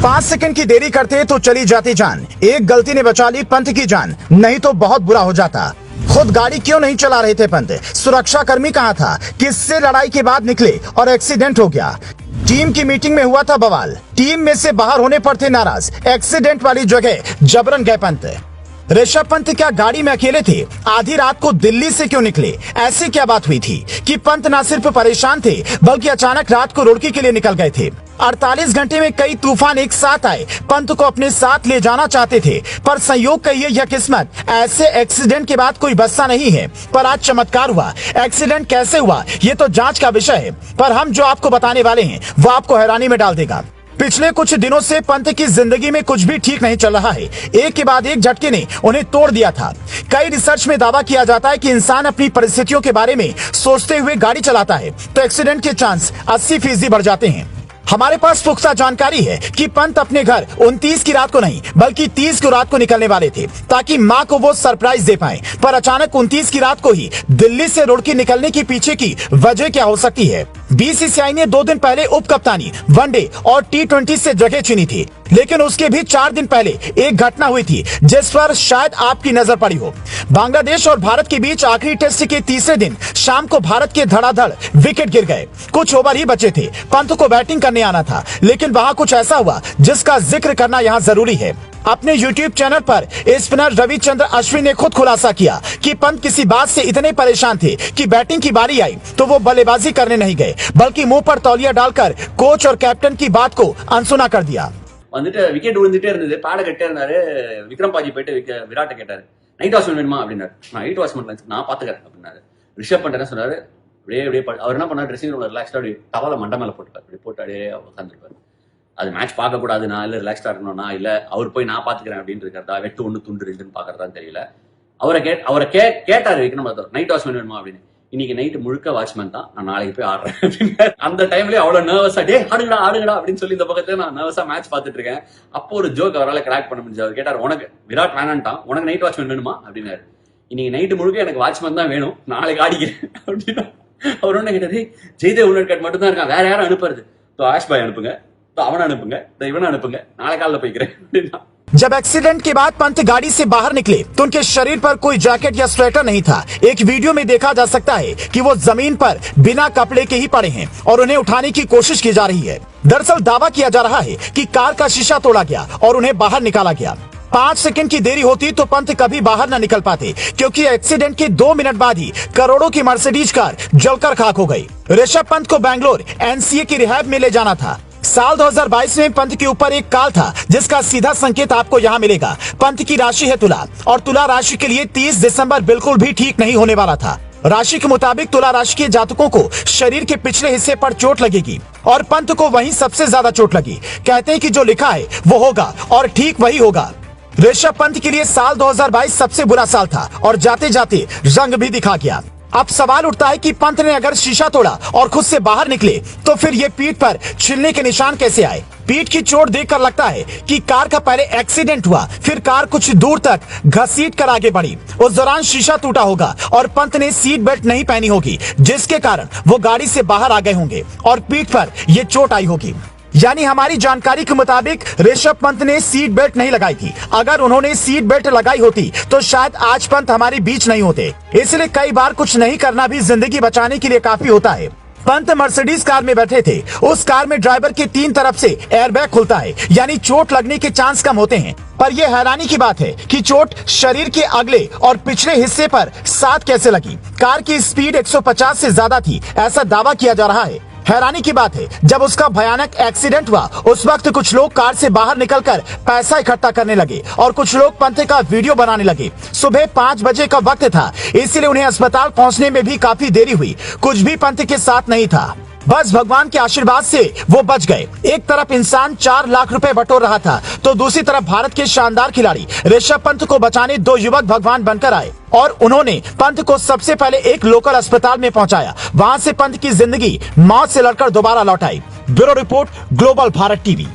5 second की देरी करते तो चली जाती जान। एक गलती ने बचा ली पंत की जान, नहीं तो बहुत बुरा हो जाता। खुद गाड़ी क्यों नहीं चला रहे थे पंत? सुरक्षा कर्मी कहाँ था? किससे लड़ाई के बाद निकले और एक्सीडेंट हो गया? टीम की मीटिंग में हुआ था बवाल, टीम में से बाहर होने पर थे नाराज। एक्सीडेंट वाली जगह जबरन गए पंत। ऋषभ पंत क्या गाड़ी में अकेले थे? आधी रात को दिल्ली से क्यों निकले? ऐसी क्या बात हुई थी कि पंत न सिर्फ परेशान थे बल्कि अचानक रात को रुड़की के लिए निकल गए थे? 48 घंटे में कई तूफान एक साथ आए, पंत को अपने साथ ले जाना चाहते थे, पर संयोग कहिए या किस्मत, ऐसे एक्सीडेंट के बाद कोई बस्सा नहीं है। पर आज चमत्कार हुआ। एक्सीडेंट कैसे हुआ ये तो जांच का विषय है, पर हम जो आपको बताने वाले हैं वो आपको हैरानी में डाल देगा। पिछले कुछ दिनों से पंत की जिंदगी में कुछ भी ठीक नहीं चल रहा है। एक के बाद एक झटके ने उन्हें तोड़ दिया था। कई रिसर्च में दावा किया जाता है कि इंसान अपनी परिस्थितियों के बारे में सोचते हुए गाड़ी चलाता है तो एक्सीडेंट के चांस 80% बढ़ जाते हैं। हमारे पास पुख्ता जानकारी है कि पंत अपने घर 29 की रात को नहीं बल्कि 30 को रात को निकलने वाले थे ताकि मां को वो सरप्राइज दे पाएं। पर अचानक 29 की रात को ही दिल्ली से रुड़की निकलने की पीछे की वजह क्या हो सकती है? बीसीसीआई ने 2 दिन पहले उप कप्तानी, वनडे और T20 से जगह चुनी थी, लेकिन उसके भी 4 दिन पहले एक घटना हुई थी जिस पर शायद आपकी नजर पड़ी हो। बांग्लादेश और भारत के बीच आखिरी टेस्ट के तीसरे दिन शाम को भारत के धड़ाधड़ विकेट गिर गए। कुछ ओवर ही बचे थे, पंत को बैटिंग करने आना था, लेकिन वहां कुछ ऐसा हुआ जिसका जिक्र करना यहाँ जरूरी है। अपने YouTube चैनल पर स्पिनर रविचंद्र अश्विन ने खुद खुलासा किया कि पंत किसी बात से इतने परेशान थे कि बैटिंग की बारी आई तो वो बल्लेबाजी करने नहीं गए बल्कि मुंह पर तौलिया डालकर कोच और कैप्टन की बात को अनसुना कर दिया। வந்துட்டு விக்கெட் விழுந்துட்டே இருந்தது, பாட கட்டே இருந்தாரு. விக்ரம் பாஜி போயிட்டு விராட்ட கேட்டாரு, நைட் வாட்ச்மேன் வேணுமா அப்படின்னாரு. நைட் வாட்ச்மேன் நான் பாத்துக்கிறேன் அப்படின்னாரு. ரிஷப் பண்ட் என்ன சொன்னாரு, அப்படியே அவர் என்ன பண்ணாரு, ட்ரெஸ்ஸிங் ரூம்ல ரிலாக்ஸ்டா அப்படி டவலை மண்டை மேல போட்டுட்டாரு. அப்படி போட்டு அப்படியே உட்காந்துருப்பாரு. அது மேட்ச் பார்க்க கூடாதுனா இல்ல ரிலாக்ஸ்டா இருக்கணும்னா இல்ல அவர் போய் நான் பாத்துக்கிறேன் அப்படின்னு இருக்காரா, வெட்டு ஒண்ணு துண்டு ரெண்டுன்னு பாக்குறதான்னு தெரியல. அவரை கேட்டாரு விக்ரம் நைட் வாட்ச்மேன் வேணுமா அப்படின்னு. இன்னைக்கு நைட் முழுக்க வாட்ச்மேன் தான், நான் நாளைக்கு போய் ஆடுறேன் அப்படின்னு. அந்த டைம்லயே அவ்வளவு நர்வஸா டே ஆடுங்கடா அப்படின்னு சொல்லி இந்த பக்கத்துல நான் நர்வஸா மேட்ச் பாத்துட்டு இருக்கேன். அப்போ ஒரு ஜோக் அவரால் கிராக் பண்ண முடிஞ்சு. அவர் கேட்டார், உனக்கு விராட் வேணான்ட்டான், உனக்கு நைட் வாட்ச்மேன் வேணுமா அப்படின்னாரு. இன்னைக்கு நைட்டு முழுக்க எனக்கு வாட்ச்மேன் தான் வேணும், நாளைக்கு ஆடிக்கிறேன் அப்படின்னா. அவர் ஒண்ணு கேட்டாரு, ஜெய்தேவ் உன்னட்கட் மட்டும் தான் இருக்கான், வேற யாரும் அனுப்புறது? ஆஷ் பாய் அனுப்புங்க, அவனை அனுப்புங்க, இவனை அனுப்புங்க, நாளை காலைல போய்க்கிறேன் அப்படின்னா। जब एक्सीडेंट के बाद पंत गाड़ी से बाहर निकले तो उनके शरीर पर कोई जैकेट या स्वेटर नहीं था। एक वीडियो में देखा जा सकता है कि वो जमीन पर बिना कपड़े के ही पड़े हैं और उन्हें उठाने की कोशिश की जा रही है। दरअसल दावा किया जा रहा है कि कार का शीशा तोड़ा गया और उन्हें बाहर निकाला गया। 5 सेकंड की देरी होती तो पंत कभी बाहर न निकल पाते, क्योंकि एक्सीडेंट के 2 मिनट बाद ही करोड़ों की मर्सिडीज कार जलकर खाक हो गई। ऋषभ पंत को बैंगलोर NCA की रिहैब में ले जाना था। साल 2022 में पंत के ऊपर एक काल था जिसका सीधा संकेत आपको यहाँ मिलेगा। पंत की राशि है तुला और तुला राशि के लिए 30 दिसंबर बिल्कुल भी ठीक नहीं होने वाला था। राशि के मुताबिक तुला राशि के जातकों को शरीर के पिछले हिस्से पर चोट लगेगी और पंत को वहीं सबसे ज्यादा चोट लगी। कहते हैं कि जो लिखा है वो होगा और ठीक वही होगा। ऋषभ पंत के लिए साल 2022 सबसे बुरा साल था और जाते जाते रंग भी दिखा गया। अब सवाल उठता है कि पंत ने अगर शीशा तोड़ा और खुद से बाहर निकले तो फिर ये पीठ पर छिलने के निशान कैसे आए? पीठ की चोट देखकर लगता है कि कार का पहले एक्सीडेंट हुआ, फिर कार कुछ दूर तक घसीट कर आगे बढ़ी। उस दौरान शीशा टूटा होगा और पंत ने सीट बेल्ट नहीं पहनी होगी, जिसके कारण वो गाड़ी से बाहर आ गए होंगे और पीठ पर ये चोट आई होगी। यानी हमारी जानकारी के मुताबिक ऋषभ पंत ने सीट बेल्ट नहीं लगाई थी। अगर उन्होंने सीट बेल्ट लगाई होती तो शायद आज पंत हमारे बीच नहीं होते। इसलिए कई बार कुछ नहीं करना भी जिंदगी बचाने के लिए काफी होता है। पंत मर्सिडीज कार में बैठे थे। उस कार में ड्राइवर के 3 तरफ से एयरबैग खुलता है, यानी चोट लगने के चांस कम होते हैं। पर यह हैरानी की बात है कि चोट शरीर के अगले और पिछले हिस्से पर साथ कैसे लगी? कार की स्पीड 150 से ज्यादा थी, ऐसा दावा किया जा रहा है। हैरानी की बात है, जब उसका भयानक एक्सीडेंट हुआ उस वक्त कुछ लोग कार से बाहर निकलकर पैसा इकट्ठा करने लगे और कुछ लोग पंत का वीडियो बनाने लगे। सुबह 5 बजे का वक्त था, इसलिए उन्हें अस्पताल पहुंचने में भी काफी देरी हुई। कुछ भी पंत के साथ नहीं था, बस भगवान के आशीर्वाद से वो बच गए। एक तरफ इंसान 4 लाख रुपए बटोर रहा था तो दूसरी तरफ भारत के शानदार खिलाड़ी ऋषभ पंत को बचाने 2 युवक भगवान बनकर आए और उन्होंने पंत को सबसे पहले एक लोकल अस्पताल में पहुंचाया। वहां से पंत की जिंदगी मौत से लड़कर दोबारा लौट आई। Bureau report, global Bharat TV.